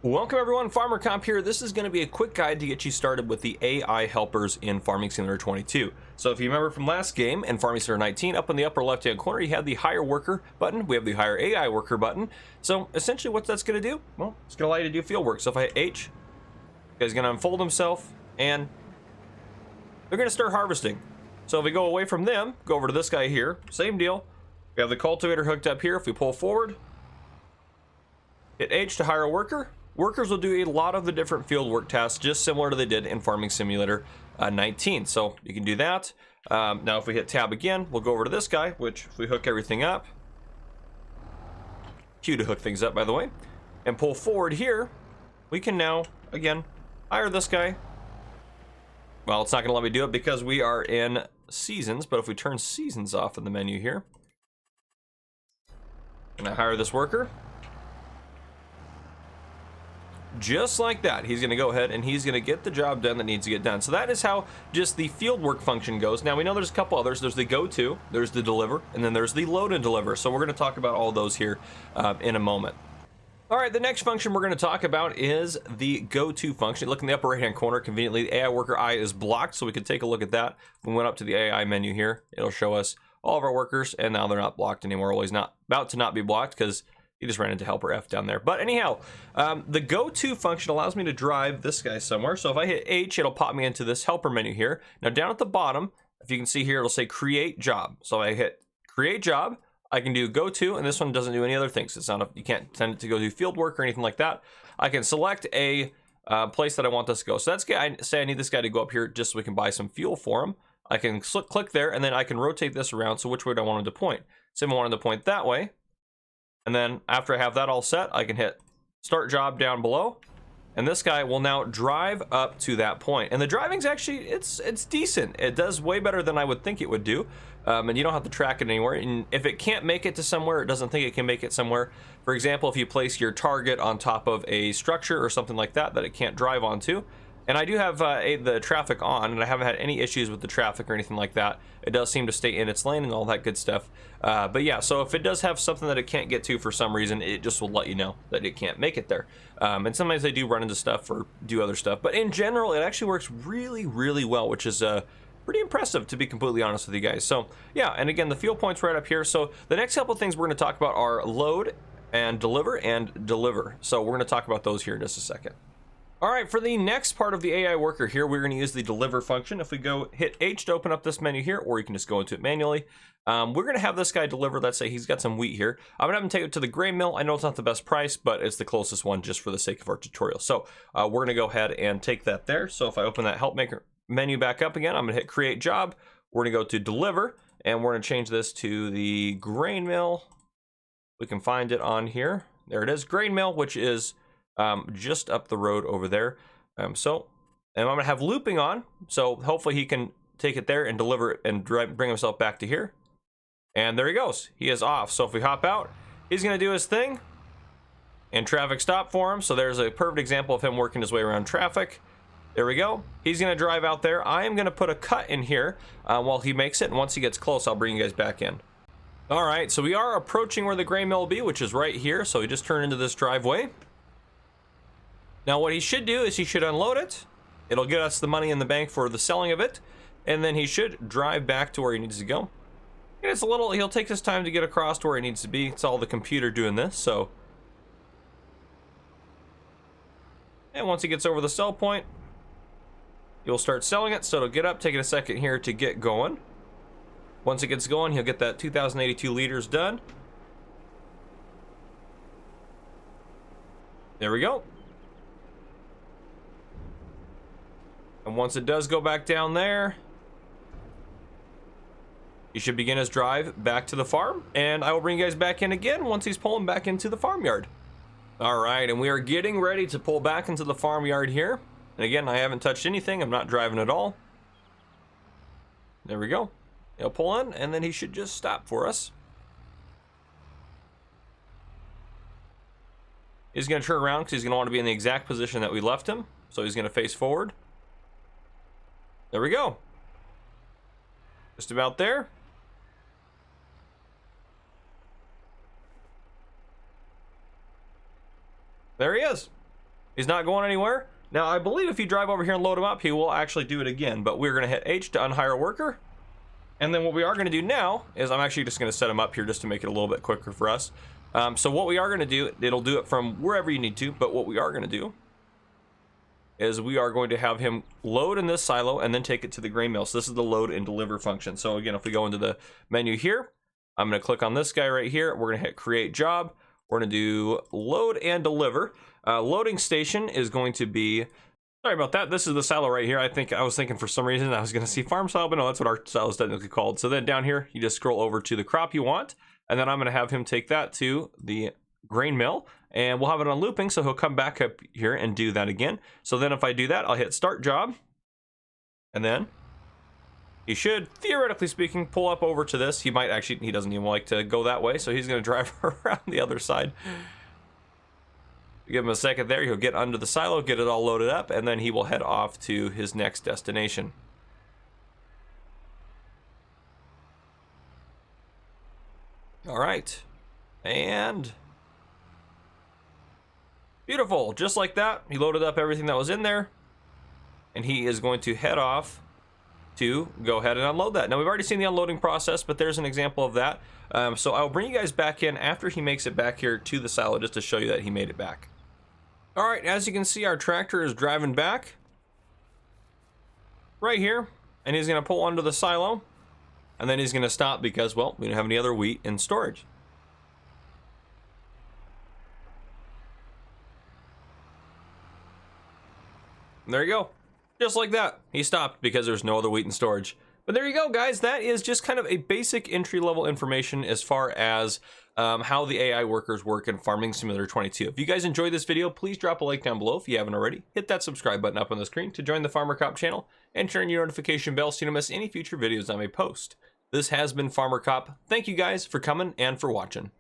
Welcome everyone, Farmer Comp here. This is going to be a quick guide to get you started with the AI helpers in Farming Simulator 22. So if you remember from last game in Farming Simulator 19, up in the upper left hand corner you had the hire worker button, we have the hire AI worker button. So essentially what that's going to do, well, it's going to allow you to do field work. So if I hit H, the guy's going to unfold himself and they're going to start harvesting. So if we go away from them, go over to this guy here, same deal. We have the cultivator hooked up here. If we pull forward, hit H to hire a worker. Workers will do a lot of the different field work tasks, just similar to they did in Farming Simulator 19. So you can do that. Now if we hit tab again, we'll go over to this guy, which if we hook everything up, Q to hook things up, by the way, and pull forward here, we can now, again, hire this guy. Well, it's not going to let me do it because we are in seasons, but if we turn seasons off in the menu here, and I hire this worker, just like that, he's going to go ahead and he's going to get the job done that needs to get done. So that is how just the field work function goes. Now we know there's a couple others. There's the go to, there's the deliver, and then there's the load and deliver. So we're going to talk about all those here in a moment. All right, the next function we're going to talk about is the go to function. Look in the upper right hand corner. Conveniently, the AI worker I is blocked, so we can take a look at that. If we went up to the AI menu here, it'll show us all of our workers, and now they're not blocked anymore. Well, he's not about to not be blocked because he just ran into helper F down there. But anyhow, the go-to function allows me to drive this guy somewhere. So if I hit H, it'll pop me into this helper menu here. Now down at the bottom, if you can see here, it'll say create job. So I hit create job, I can do go to, and this one doesn't do any other things. It's not you can't send it to go do field work or anything like that. I can select a place that I want this to go. So that's good. I say I need this guy to go up here just so we can buy some fuel for him. I can click there, and then I can rotate this around. So which way do I want him to point? Say I want him to point that way. And then after I have that all set, I can hit start job down below, and this guy will now drive up to that point. And the driving's actually, it's decent. It does way better than I would think it would do. And you don't have to track it anywhere. And if it can't make it to somewhere, it doesn't think it can make it somewhere. For example, if you place your target on top of a structure or something like that it can't drive onto. And I do have the traffic on, and I haven't had any issues with the traffic or anything like that. It does seem to stay in its lane and all that good stuff. But yeah, so if it does have something that it can't get to for some reason, it just will let you know that it can't make it there. And sometimes they do run into stuff or do other stuff. But in general, it actually works really, really well, which is pretty impressive, to be completely honest with you guys. So yeah, and again, the fuel point's right up here. So the next couple of things we're going to talk about are load and deliver. So we're going to talk about those here in just a second. All right, for the next part of the AI worker here, we're going to use the deliver function. If we go hit H to open up this menu here, or you can just go into it manually, we're going to have this guy deliver. Let's say he's got some wheat here. I'm going to have him take it to the grain mill. I know it's not the best price, but it's the closest one just for the sake of our tutorial. So we're going to go ahead and take that there. So if I open that help maker menu back up again, I'm going to hit create job. We're going to go to deliver, and we're going to change this to the grain mill. We can find it on here. There it is, grain mill, which is just up the road over there. And I'm gonna have looping on, so hopefully he can take it there and deliver it and bring himself back to here. And there he goes, he is off. So if we hop out, he's gonna do his thing and traffic stop for him. So there's a perfect example of him working his way around traffic. There we go, he's gonna drive out there. I am gonna put a cut in here while he makes it, and once he gets close, I'll bring you guys back in. All right, so we are approaching where the grain mill will be, which is right here. So we just turn into this driveway. Now what he should do is he should unload it. It'll get us the money in the bank for the selling of it. And then he should drive back to where he needs to go. And it's he'll take his time to get across to where he needs to be. It's all the computer doing this, so. And once he gets over the sell point, you'll start selling it. So it'll get up, taking a second here to get going. Once it gets going, he'll get that 2,082 liters done. There we go. And once it does go back down there, he should begin his drive back to the farm, and I will bring you guys back in again once he's pulling back into the farmyard. All right, and we are getting ready to pull back into the farmyard here. And again, I haven't touched anything. I'm not driving at all. There we go. He'll pull in, and then he should just stop for us. He's going to turn around because he's going to want to be in the exact position that we left him. So he's going to face forward. There we go. Just about there. There he is. He's not going anywhere. Now, I believe if you drive over here and load him up, he will actually do it again, but we're gonna hit H to unhire worker. And then what we are gonna do now is I'm actually just gonna set him up here just to make it a little bit quicker for us. So what we are gonna do, it'll do it from wherever you need to, but what we are gonna do is we are going to have him load in this silo and then take it to the grain mill. So this is the load and deliver function. So again, if we go into the menu here, I'm gonna click on this guy right here. We're gonna hit create job. We're gonna do load and deliver. Loading station is going to be, sorry about that, this is the silo right here. I was thinking for some reason I was gonna see farm silo, but no, that's what our silo is technically called. So then down here, you just scroll over to the crop you want, and then I'm gonna have him take that to the grain mill, and we'll have it on looping, so he'll come back up here and do that again. So then if I do that, I'll hit start job, and then he should, theoretically speaking, pull up over to this. He might actually, he doesn't even like to go that way, so he's gonna drive around the other side. Give him a second there, he'll get under the silo, get it all loaded up, and then he will head off to his next destination. All right, and beautiful, just like that. He loaded up everything that was in there, and he is going to head off to go ahead and unload that. Now, we've already seen the unloading process, but there's an example of that. So I'll bring you guys back in after he makes it back here to the silo just to show you that he made it back. All right, as you can see, our tractor is driving back right here, and he's gonna pull under the silo, and then he's gonna stop because, well, we don't have any other wheat in storage. And there you go. Just like that, he stopped because there's no other wheat in storage. But there you go, guys. That is just kind of a basic entry-level information as far as how the AI workers work in Farming Simulator 22. If you guys enjoyed this video, please drop a like down below if you haven't already. Hit that subscribe button up on the screen to join the Farmer Cop channel and turn your notification bell so you don't miss any future videos I may post. This has been Farmer Cop. Thank you guys for coming and for watching.